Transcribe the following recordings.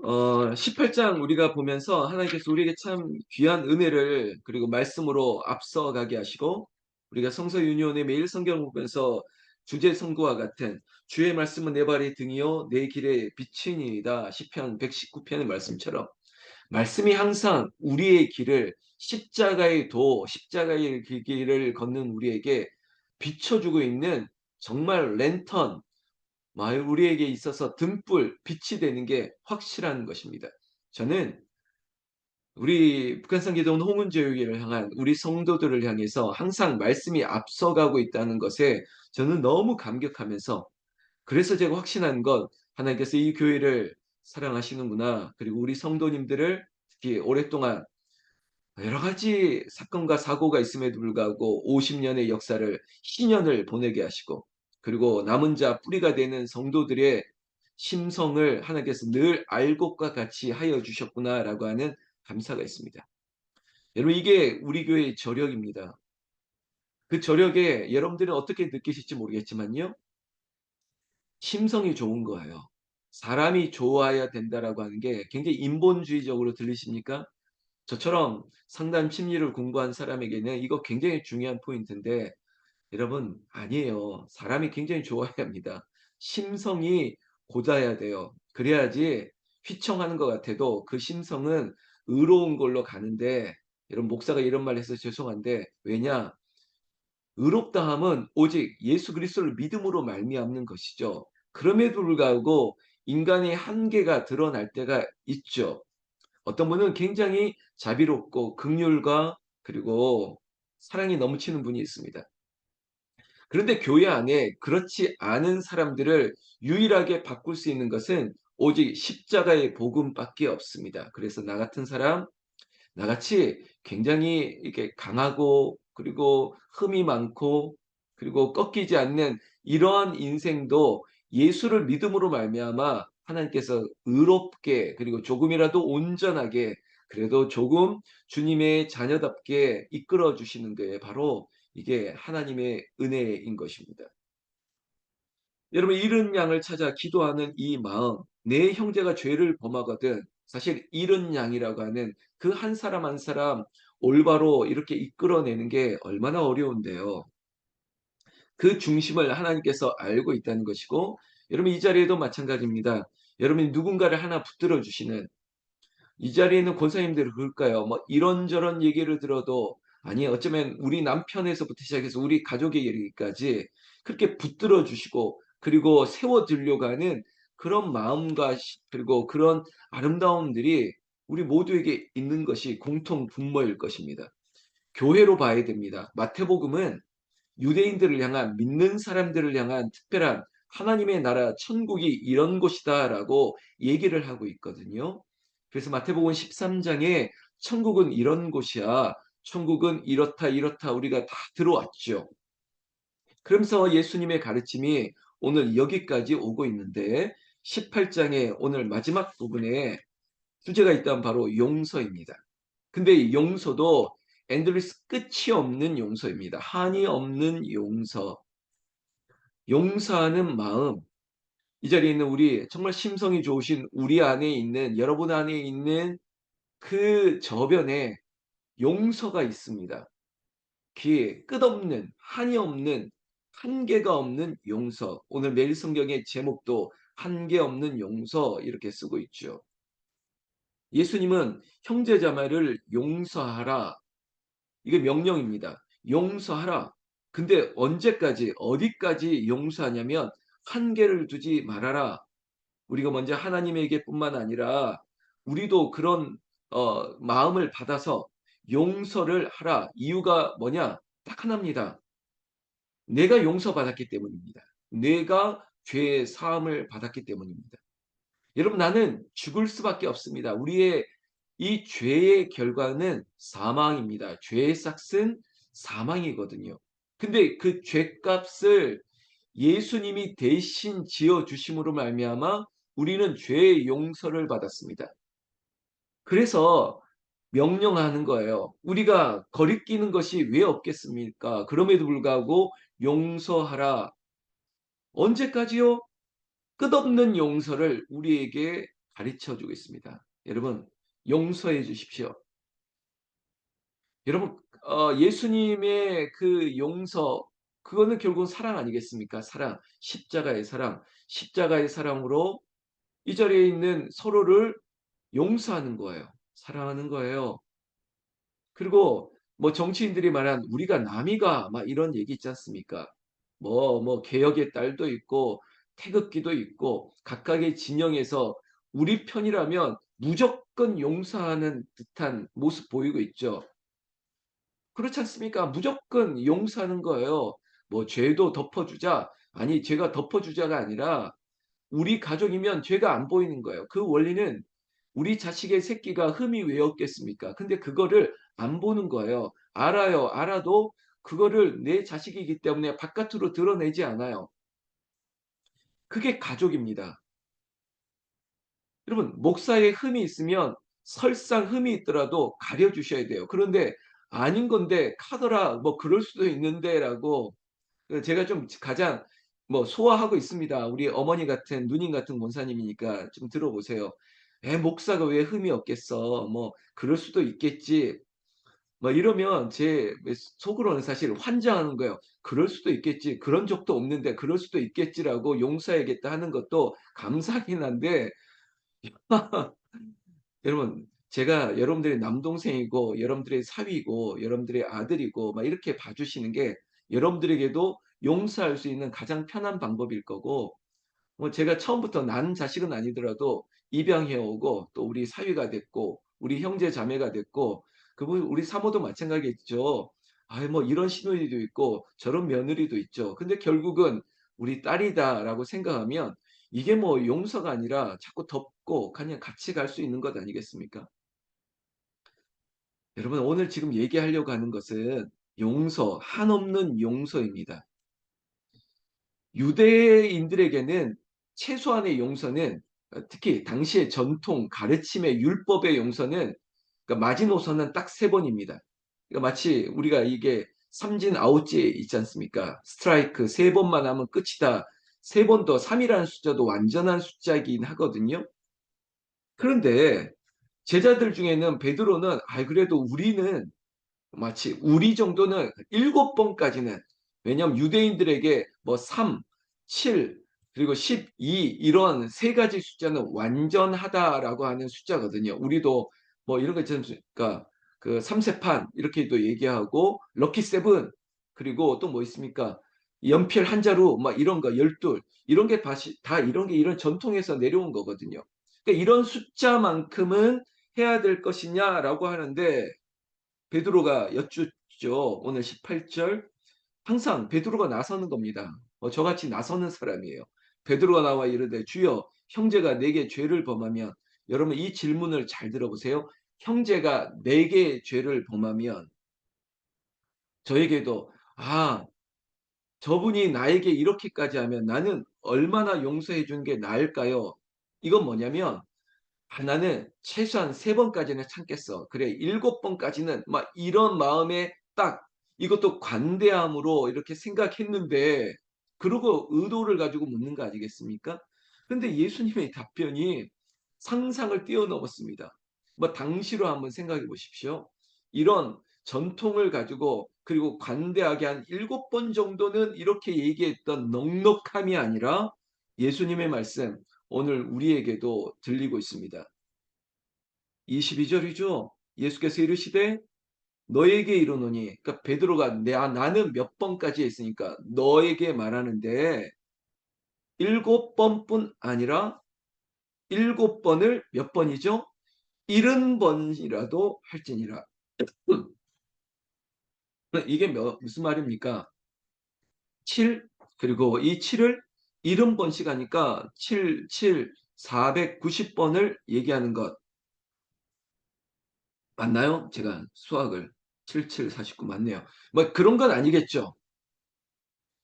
18장 우리가 보면서 하나님께서 우리에게 참 귀한 은혜를 그리고 말씀으로 앞서가게 하시고 우리가 성서 유니온의 매일 성경을 보면서 주제 성구와 같은 주의 말씀은 내 발의 등이요 내 길의 빛이니이다 시편 119편의 말씀처럼 말씀이 항상 우리의 길을 십자가의 십자가의 길을 걷는 우리에게 비춰주고 있는 정말 랜턴 우리에게 있어서 등불, 빛이 되는 게 확실한 것입니다. 저는 우리 북한산 기도원 홍은교회를 향한 우리 성도들을 향해서 항상 말씀이 앞서가고 있다는 것에 저는 너무 감격하면서 그래서 제가 확신한 건 하나님께서 이 교회를 사랑하시는구나. 그리고 우리 성도님들을 특히 오랫동안 여러 가지 사건과 사고가 있음에도 불구하고 50년의 역사를 희년을 보내게 하시고 그리고 남은 자 뿌리가 되는 성도들의 심성을 하나님께서 늘 알곡과 같이 하여 주셨구나라고 하는 감사가 있습니다. 여러분 이게 우리 교회의 저력입니다. 그 저력에 여러분들은 어떻게 느끼실지 모르겠지만요. 심성이 좋은 거예요. 사람이 좋아야 된다라고 하는 게 굉장히 인본주의적으로 들리십니까? 저처럼 상담 심리를 공부한 사람에게는 이거 굉장히 중요한 포인트인데 여러분 아니에요. 사람이 굉장히 좋아야 합니다. 심성이 고다야 돼요. 그래야지 휘청하는 것 같아도 그 심성은 의로운 걸로 가는데 여러분 목사가 이런 말 해서 죄송한데 왜냐? 의롭다 함은 오직 예수 그리스도를 믿음으로 말미암는 것이죠. 그럼에도 불구하고 인간의 한계가 드러날 때가 있죠. 어떤 분은 굉장히 자비롭고 긍휼과 그리고 사랑이 넘치는 분이 있습니다. 그런데 교회 안에 그렇지 않은 사람들을 유일하게 바꿀 수 있는 것은 오직 십자가의 복음밖에 없습니다. 그래서 나 같은 사람, 나같이 굉장히 이렇게 강하고 그리고 흠이 많고 그리고 꺾이지 않는 이러한 인생도 예수를 믿음으로 말미암아 하나님께서 의롭게 그리고 조금이라도 온전하게 그래도 조금 주님의 자녀답게 이끌어 주시는 게 바로 이게 하나님의 은혜인 것입니다. 여러분 잃은 양을 찾아 기도하는 이 마음, 내 형제가 죄를 범하거든 사실 잃은 양이라고 하는 그 한 사람 한 사람 올바로 이렇게 이끌어내는 게 얼마나 어려운데요. 그 중심을 하나님께서 알고 있다는 것이고 여러분 이 자리에도 마찬가지입니다. 여러분이 누군가를 하나 붙들어 주시는 이 자리에 있는 권사님들이 그럴까요? 뭐 이런저런 얘기를 들어도 아니 어쩌면 우리 남편에서부터 시작해서 우리 가족의 얘기까지 그렇게 붙들어 주시고 그리고 세워 주려고 하는 그런 마음과 그리고 그런 아름다움들이 우리 모두에게 있는 것이 공통 분모일 것입니다. 교회로 봐야 됩니다. 마태복음은 유대인들을 향한 믿는 사람들을 향한 특별한 하나님의 나라 천국이 이런 곳이다라고 얘기를 하고 있거든요. 그래서 마태복음 13장에 천국은 이런 곳이야. 천국은 이렇다 이렇다 우리가 다 들어왔죠. 그러면서 예수님의 가르침이 오늘 여기까지 오고 있는데 18장의 오늘 마지막 부분에 주제가 있다면 바로 용서입니다. 근데 이 용서도 엔들리스 끝이 없는 용서입니다. 한이 없는 용서. 용서하는 마음. 이 자리에 있는 우리 정말 심성이 좋으신 우리 안에 있는 여러분 안에 있는 그 저변에 용서가 있습니다. 끝없는 한이 없는 한계가 없는 용서. 오늘 매일 성경의 제목도 한계 없는 용서 이렇게 쓰고 있죠. 예수님은 형제자매를 용서하라. 이게 명령입니다. 용서하라. 근데 언제까지 어디까지 용서하냐면 한계를 두지 말아라. 우리가 먼저 하나님에게뿐만 아니라 우리도 그런 마음을 받아서 용서를 하라. 이유가 뭐냐? 딱 하나입니다. 내가 용서받았기 때문입니다. 내가 죄의 사함을 받았기 때문입니다. 여러분 나는 죽을 수밖에 없습니다. 우리의 이 죄의 결과는 사망입니다. 죄의 삭은 사망이거든요. 근데 그 죄값을 예수님이 대신 지어 주심으로 말미암아 우리는 죄의 용서를 받았습니다. 그래서 명령하는 거예요. 우리가 거리끼는 것이 왜 없겠습니까? 그럼에도 불구하고 용서하라. 언제까지요? 끝없는 용서를 우리에게 가르쳐 주고 있습니다. 여러분 용서해 주십시오. 여러분 예수님의 그 용서 그거는 결국은 사랑 아니겠습니까? 사랑. 십자가의 사랑. 십자가의 사랑으로 이 자리에 있는 서로를 용서하는 거예요. 사랑하는 거예요. 그리고 뭐 정치인들이 말한 "우리가 남이가." 막 이런 얘기 있지 않습니까? 개혁의 딸도 있고 태극기도 있고 각각의 진영에서 우리 편이라면 무조건 용서하는 듯한 모습 보이고 있죠. 그렇지 않습니까? 무조건 용서하는 거예요. 뭐 "죄도 덮어주자." 아니 죄가 덮어주자가 아니라 우리 가족이면 죄가 안 보이는 거예요. 그 원리는 우리 자식의 새끼가 흠이 왜 없겠습니까? 근데 그거를 안 보는 거예요. 알아요. 알아도 그거를 내 자식이기 때문에 바깥으로 드러내지 않아요. 그게 가족입니다. 여러분 목사의 흠이 있으면 설상 흠이 있더라도 가려 주셔야 돼요. 그런데 "아닌 건데 카더라." 뭐 "그럴 수도 있는데."라고 제가 좀 가장 소화하고 있습니다. 우리 어머니 같은 누님 같은 권사님이니까 좀 들어보세요. "에 목사가 왜 흠이 없겠어. 뭐 그럴 수도 있겠지." 이러면 제 속으로는 사실 환장하는 거예요. '그럴 수도 있겠지. 그런 적도 없는데 그럴 수도 있겠지.'라고 용서해야겠다 하는 것도 감사하긴 한데 여러분 제가 여러분들의 남동생이고 여러분들의 사위고 여러분들의 아들이고 막 이렇게 봐 주시는 게 여러분들에게도 용서할 수 있는 가장 편한 방법일 거고 제가 처음부터 난 자식은 아니더라도 입양해 오고 또 우리 사위가 됐고 우리 형제 자매가 됐고 우리 사모도 마찬가지겠죠. 아이 이런 시누이도 있고 저런 며느리도 있죠. 근데 결국은 '우리 딸이다.'라고 생각하면 이게 용서가 아니라 자꾸 덮고 그냥 같이 갈 수 있는 것 아니겠습니까? 여러분 오늘 지금 얘기하려고 하는 것은 용서, 한없는 용서입니다. 유대인들에게는 최소한의 용서는 특히 당시의 전통 가르침의 율법의 용서는 마지노선은 딱 3 번입니다. 그러니까 마치 우리가 이게 삼진 아웃제 있지 않습니까? 스트라이크 3 번만 하면 끝이다. 3번 더 3 이라는 숫자도 완전한 숫자이긴 하거든요. 그런데 제자들 중에는 베드로는 그래도 우리는 마치 우리 정도는 7 번까지는 왜냐하면 유대인들에게 3, 7 그리고 12 이런 3 가지 숫자는 완전하다라고 하는 숫자거든요. 우리도 이런 거 있지 않습니까? 그 삼세판 이렇게도 얘기하고 럭키 세븐 그리고 또 뭐 있습니까? 연필 한 자루 이런 거 12 이런 게 다시 다 이런 게 이런 전통에서 내려온 거거든요. 그러니까 "이런 숫자만큼은 해야 될 것이냐?"라고 하는데 베드로가 여쭙죠. 오늘 18절 항상 베드로가 나서는 겁니다. 저같이 나서는 사람이에요. 베드로가 나와 이르되 "주여 형제가 내게 죄를 범하면" 여러분 이 질문을 잘 들어보세요. 형제가 내게 죄를 범하면 저에게도 '아 저분이 나에게 이렇게까지 하면 나는 얼마나 용서해 주는 게 나을까요?' 이건 뭐냐면 나는 최소한 3 번까지는 참겠어. 그래 7 번까지는" 이런 마음에 딱 이것도 관대함으로 이렇게 생각했는데 그러고 의도를 가지고 묻는 거 아니겠습니까? 근데 예수님의 답변이 상상을 뛰어넘었습니다. 당시로 한번 생각해 보십시오. 이런 전통을 가지고 그리고 관대하게 한 7번 정도는 이렇게 얘기했던 넉넉함이 아니라 예수님의 말씀 오늘 우리에게도 들리고 있습니다. 22 절이죠. 예수께서 이르시되 너에게 이르노니 그러니까 베드로가 나는 몇 번까지 했으니까 너에게 말하는데 7 번뿐 아니라 7 번을 몇 번이죠? 70 번이라도 할지니라. 이게 무슨 말입니까? 7 그리고 이 7을 70 번씩 하니까 7, 7 490 번을 얘기하는 것 맞나요? 제가 수학을 7, 7, 49 맞네요. 그런 건 아니겠죠.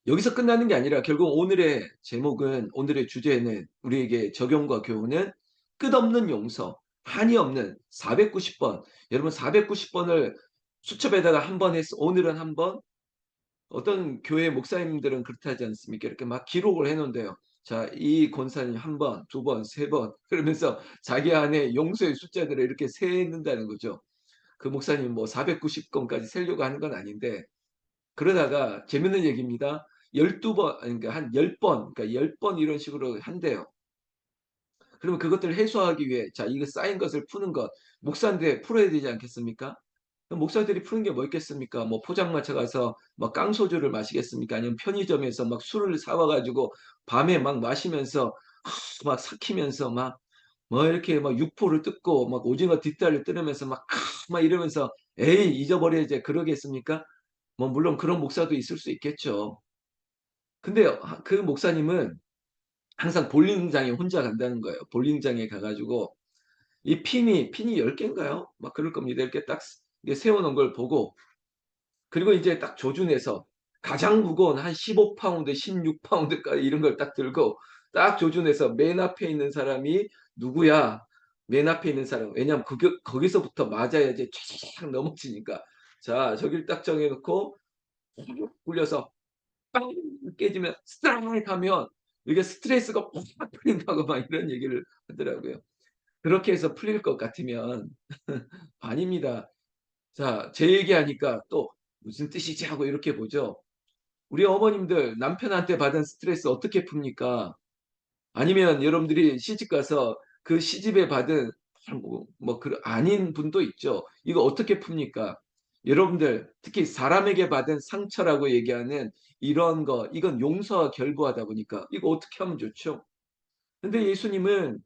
여기서 끝나는 게 아니라 결국 오늘의 제목은 오늘의 주제는 우리에게 적용과 교훈은 끝없는 용서, 한이 없는 490 번. 여러분 490 번을 수첩에다가 한 번 해서 오늘은 한 번, 어떤 교회 목사님들은 그렇다 하지 않습니까? 이렇게 막 기록을 해 놓은대요. 자, 이 권사님 한 번, 두 번, 세 번 그러면서 자기 안에 용서의 숫자들을 이렇게 세는다는 거죠. 그 목사님 뭐 490 건까지 세려고 하는 건 아닌데 그러다가 재밌는 얘기입니다. 12번 아니 그러니까 한 10번 그러니까 10번 이런 식으로 한대요. 그러면 그것들을 해소하기 위해 자 이거 쌓인 것을 푸는 것 목사인데 풀어야 되지 않겠습니까? 그럼 목사들이 푸는 게 뭐 있겠습니까? 뭐 포장마차 가서 막 깡소주를 마시겠습니까? 아니면 편의점에서 막 술을 사와 가지고 밤에 막 마시면서 막 삭히면서 막 뭐 이렇게 막 육포를 뜯고 막 오징어 뒷다리를 뜨르면서 막 이러면서 "에이 잊어버려야지." 그러겠습니까? 뭐 물론 그런 목사도 있을 수 있겠죠. 근데 그 목사님은 항상 볼링장에 혼자 간다는 거예요. 볼링장에 가 가지고 이 핀이 10 개인가요? 막 그럴 겁니다. 이렇게 딱 이게 세워 놓은 걸 보고 그리고 이제 딱 조준해서 가장 무거운 한 15 파운드, 16 파운드까지 이런 걸 딱 들고 딱 조준해서 맨 앞에 있는 사람이 누구야? 맨 앞에 있는 사람. 왜냐하면 거기서부터 맞아야지 촥 넘어지니까. 자, 저기를 딱 정해 놓고 훅 굴려서 빵 깨지면 스트라이크 하면 이게 스트레스가 확 풀린다고 막 이런 얘기를 하더라고요. 그렇게 해서 풀릴 것 같으면 아닙니다. 자, 제 얘기하니까 또 '무슨 뜻이지?' 하고 이렇게 보죠. 우리 어머님들 남편한테 받은 스트레스 어떻게 풉니까? 아니면 여러분들이 시집 가서 그 시집에 받은 아닌 분도 있죠. 이거 어떻게 풉니까? 여러분들 특히 사람에게 받은 상처라고 얘기하는 이런 거 이건 용서와 결부하다 보니까 이거 어떻게 하면 좋죠? 근데 예수님은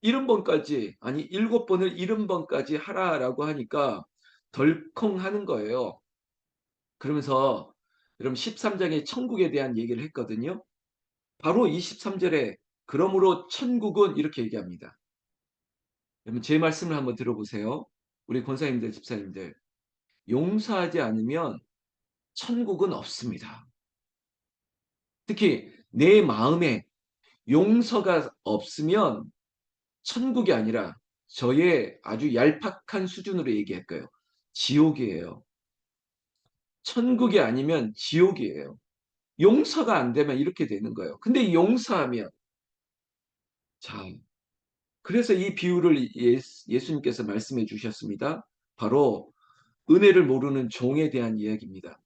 70번까지 아니 7번을 70번까지 하라라고 하니까 덜컹하는 거예요. 그러면서 여러분 13 장에 천국에 대한 얘기를 했거든요. 바로 23 절에 그러므로 천국은 이렇게 얘기합니다. 여러분 제 말씀을 한번 들어보세요. 우리 권사님들, 집사님들. 용서하지 않으면 천국은 없습니다. 특히 내 마음에 용서가 없으면 천국이 아니라 저의 아주 얄팍한 수준으로 얘기할까요? 지옥이에요. 천국이 아니면 지옥이에요. 용서가 안 되면 이렇게 되는 거예요. 근데 용서하면 자 그래서 이 비유를 예수님께서 말씀해 주셨습니다. 바로 은혜를 모르는 종에 대한 이야기입니다.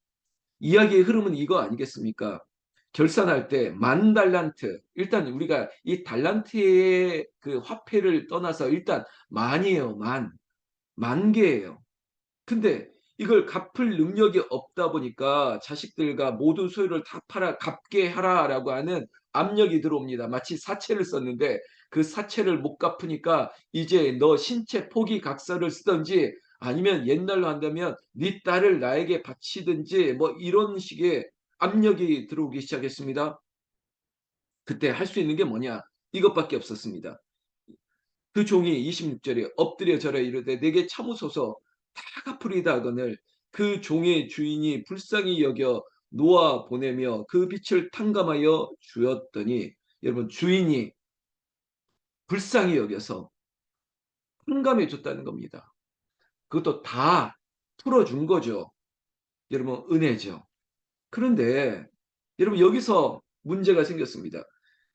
이야기의 흐름은 이거 아니겠습니까? 결산할 때 만 달란트 일단 우리가 이 달란트의 그 화폐를 떠나서 일단 만이에요. 만. 만 개예요. 근데 이걸 갚을 능력이 없다 보니까 자식들과 모든 소유를 다 팔아 갚게 하라라고 하는 압력이 들어옵니다. 마치 사채를 썼는데 그 사채를 못 갚으니까 이제 너 신체 포기각서를 쓰든지 아니면 옛날로 한다면 네 딸을 나에게 바치든지 뭐 이런 식의 압력이 들어오기 시작했습니다. 그때 할 수 있는 게 뭐냐? 이것밖에 없었습니다. 그 종이 26 절에 엎드려 절하 이르되 내게 참으소서 다 갚으리다거늘 그 종의 주인이 불쌍히 여겨 놓아 보내며 그 빛을 탕감하여 주었더니 여러분 주인이 불쌍히 여겨서 탕감해 줬다는 겁니다. 그것도 다 풀어 준 거죠. 여러분 은혜죠. 그런데 여러분 여기서 문제가 생겼습니다.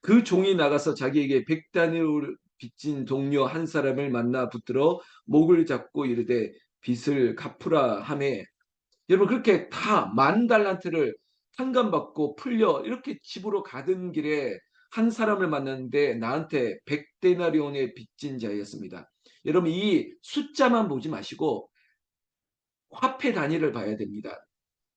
그 종이 나가서 자기에게 100다니엘 빚진 동료 한 사람을 만나 붙들어 목을 잡고 이르되 빚을 갚으라 하매 여러분 그렇게 다 만 달란트를 탕감받고 풀려 이렇게 집으로 가던 길에 한 사람을 만났는데 나한테 100데나리온의 빚진 자였습니다. 여러분 이 숫자만 보지 마시고 화폐 단위를 봐야 됩니다.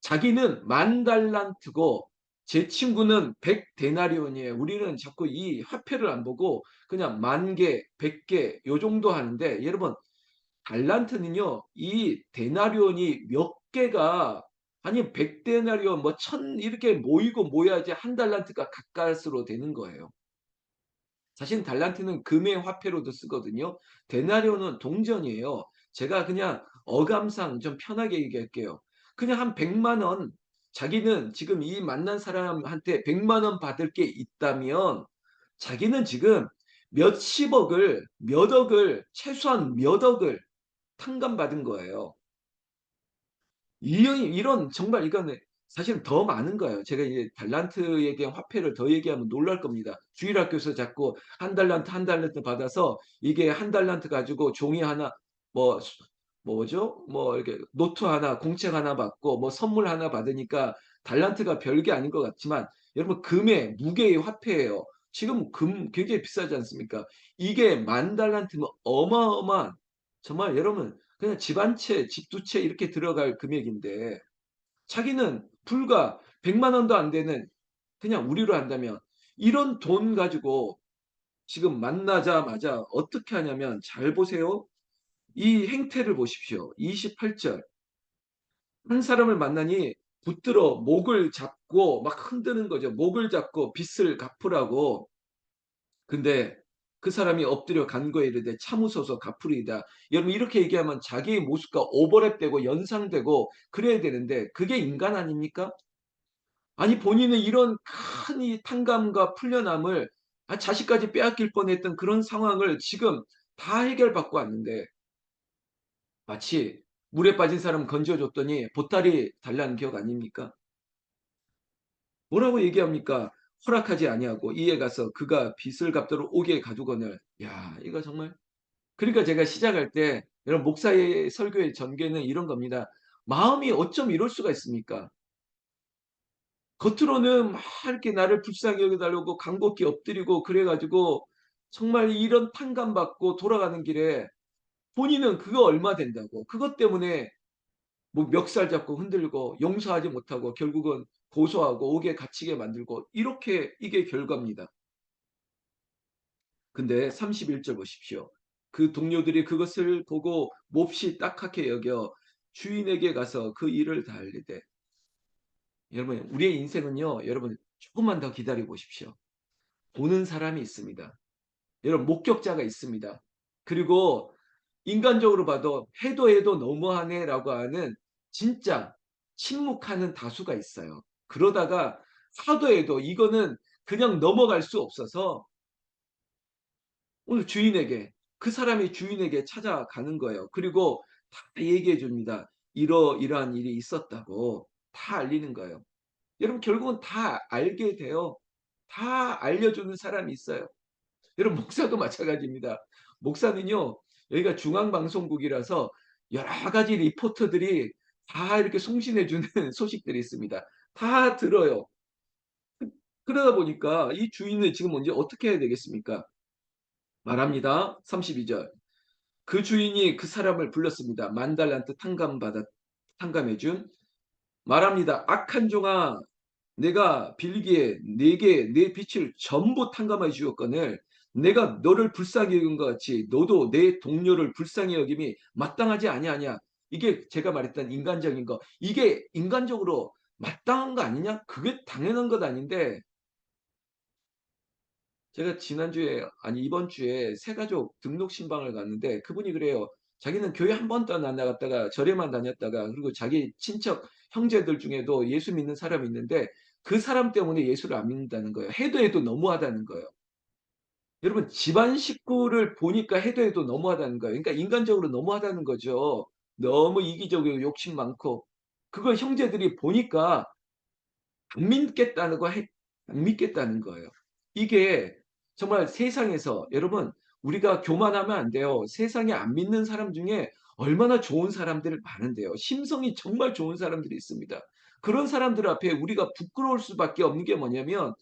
자기는 만 달란트고 제 친구는 100데나리온이에요. 우리는 자꾸 이 화폐를 안 보고 그냥 만 개, 100개 요 정도 하는데 여러분 달란트는요. 이 데나리온이 몇 개가 아니 100데나리온 뭐 1000 이렇게 모이고 모여야지 한 달란트가 가까스로 되는 거예요. 사실 달란트는 금의 화폐로도 쓰거든요. 데나리온은 동전이에요. 제가 그냥 어감상 좀 편하게 얘기할게요. 그냥 한 100만 원 자기는 지금 이 만난 사람한테 100만 원 받을 게 있다면 자기는 지금 몇십억을 몇 억을 최소한 몇 억을 탕감받은 거예요. 이런 정말 이거는 사실은 더 많은 거예요. 제가 이제 달란트에 대한 화폐를 더 얘기하면 놀랄 겁니다. 주일학교에서 자꾸 한 달란트, 한 달란트 받아서 이게 한 달란트 가지고 종이 하나 뭐 뭐죠? 뭐 이렇게 노트 하나, 공책 하나 받고 뭐 선물 하나 받으니까 달란트가 별게 아닌 것 같지만 여러분 금의 무게의 화폐예요. 지금 금 굉장히 비싸지 않습니까? 이게 만 달란트면 어마어마한 정말 여러분 그냥 집 한 채, 집 두 채 이렇게 들어갈 금액인데 자기는 불과 100만 원도 안 되는 그냥 우리로 한다면 이런 돈 가지고 지금 만나자마자 어떻게 하냐면 잘 보세요. 이 행태를 보십시오. 28절. 한 사람을 만나니 붙들어 목을 잡고 막 흔드는 거죠. 목을 잡고 빚을 갚으라고. 근데 그 사람이 엎드려 간거에 이르되 참으소서 갚으리이다. 여러분 이렇게 얘기하면 자기의 모습과 오버랩되고 연상되고 그래야 되는데 그게 인간 아닙니까? 아니 본인은 이런 큰 이 탕감과 풀려남을 자식까지 빼앗길 뻔했던 그런 상황을 지금 다 해결받고 왔는데 마치 물에 빠진 사람 건져 줬더니 보따리 달라는 기억 아닙니까? 뭐라고 얘기합니까? "허락하지 아니하고 이에 가서 그가 빚을 갚도록 옥에 가두거늘." 야 이거 정말 그러니까 제가 시작할 때 여러분 목사의 설교의 전개는 이런 겁니다. 마음이 어쩜 이럴 수가 있습니까? 겉으로는 막 이렇게 나를 불쌍히 여겨 달라고 간곡히 엎드리고 그래 가지고 정말 이런 탕감받고 돌아가는 길에 본인은 그거 얼마 된다고 그것 때문에 뭐 멱살 잡고 흔들고 용서하지 못하고 결국은 고소하고 옥에 갇히게 만들고 이렇게 이게 결과입니다. 근데 31절 보십시오. 그 동료들이 그것을 보고 몹시 딱하게 여겨 주인에게 가서 그 일을 다 알리되 여러분 우리의 인생은요. 여러분 조금만 더 기다려 보십시오. 보는 사람이 있습니다. 여러분 목격자가 있습니다. 그리고 인간적으로 봐도 '해도 해도 너무하네.'라고 하는 진짜 침묵하는 다수가 있어요. 그러다가 하도 해도 이거는 그냥 넘어갈 수 없어서 오늘 주인에게 그 사람이 주인에게 찾아가는 거예요. 그리고 다 얘기해 줍니다. 이러이러한 일이 있었다고 다 알리는 거예요. 여러분 결국은 다 알게 돼요. 다 알려주는 사람이 있어요. 여러분 목사도 마찬가지입니다. 목사는요. 여기가 중앙방송국이라서 여러 가지 리포터들이 다 이렇게 송신해 주는 소식들이 있습니다. 다 들어요. 그러다 보니까 이 주인은 지금 언제 어떻게 해야 되겠습니까? 말합니다. 32절. 그 주인이 그 사람을 불렀습니다. 만 달란트 탕감해 준 말합니다. "악한 종아 내가 빌기에 네게 내 빚을 전부 탕감하여 주었거늘 내가 너를 불쌍히 여긴 것 같이 너도 내 동료를 불쌍히 여김이 마땅하지 아니하냐." 이게 제가 말했던 인간적인 거. 이게 인간적으로 마땅한 거 아니냐? 그게 당연한 것 아닌데 제가 지난주에 아니 이번 주에 새가족 등록 신방을 갔는데 그분이 그래요. 자기는 교회 한 번도 안 나갔다가 절에만 다녔다가 그리고 자기 친척 형제들 중에도 예수 믿는 사람이 있는데 그 사람 때문에 예수를 안 믿는다는 거예요. 해도 해도 너무하다는 거예요. 여러분 집안 식구를 보니까 해도 해도 너무하다는 거예요. 그러니까 인간적으로 너무하다는 거죠. 너무 이기적이고 욕심 많고 그걸 형제들이 보니까 안 믿겠다는 거 안 믿겠다는 거예요. 이게 정말 세상에서 여러분 우리가 교만하면 안 돼요. 세상에 안 믿는 사람 중에 얼마나 좋은 사람들 많은데요. 심성이 정말 좋은 사람들이 있습니다. 그런 사람들 앞에 우리가 부끄러울 수밖에 없는 게 뭐냐면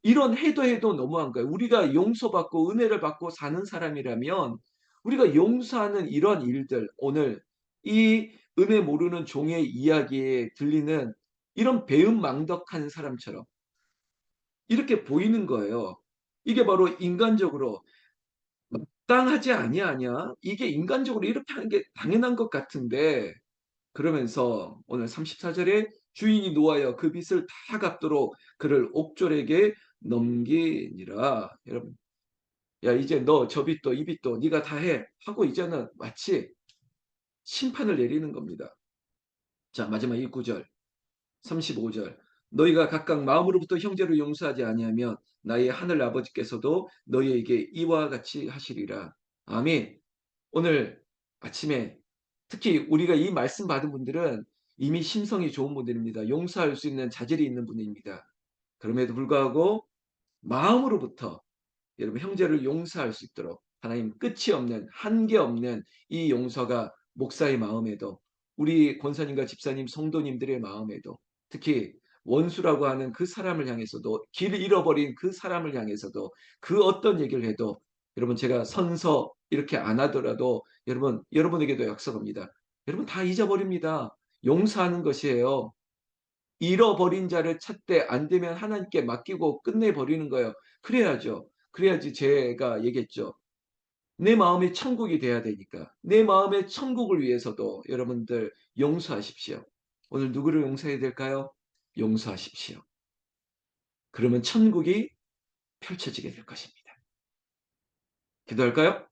이런 해도 해도 너무한 거예요. 우리가 용서받고 은혜를 받고 사는 사람이라면 우리가 용서하는 이런 일들 오늘 이 은혜 모르는 종의 이야기에 들리는 이런 배은망덕한 사람처럼 이렇게 보이는 거예요. 이게 바로 인간적으로 '마땅하지 아니하냐? 이게 인간적으로 이렇게 하는 게 당연한 것 같은데' 그러면서 오늘 34절에 주인이 노하여 그 빚을 다 갚도록 그를 옥졸에게 넘기니라. 여러분 "야 이제 너 저 빚도 이 빚도 네가 다 해." 하고 이제는 마치 심판을 내리는 겁니다. 자 마지막 이 구절 35절 너희가 각각 마음으로부터 형제를 용서하지 아니하면 나의 하늘 아버지께서도 너희에게 이와 같이 하시리라. 아멘. 오늘 아침에 특히 우리가 이 말씀 받은 분들은 이미 심성이 좋은 분들입니다. 용서할 수 있는 자질이 있는 분입니다. 그럼에도 불구하고 마음으로부터 여러분 형제를 용서할 수 있도록 하나님 끝이 없는 한계 없는 이 용서가 목사의 마음에도 우리 권사님과 집사님 성도님들의 마음에도 특히 원수라고 하는 그 사람을 향해서도 길을 잃어버린 그 사람을 향해서도 그 어떤 얘기를 해도 여러분 제가 선서 이렇게 안 하더라도 여러분에게도 약속합니다. 여러분 다 잊어버립니다. 용서하는 것이에요. 잃어버린 자를 찾되 안 되면 하나님께 맡기고 끝내버리는 거예요. 그래야죠. 그래야지 제가 얘기했죠. 내 마음이 천국이 돼야 되니까. 내 마음의 천국을 위해서도 여러분들 용서하십시오. 오늘 누구를 용서해야 될까요? 용서하십시오. 그러면 천국이 펼쳐지게 될 것입니다. 기도할까요?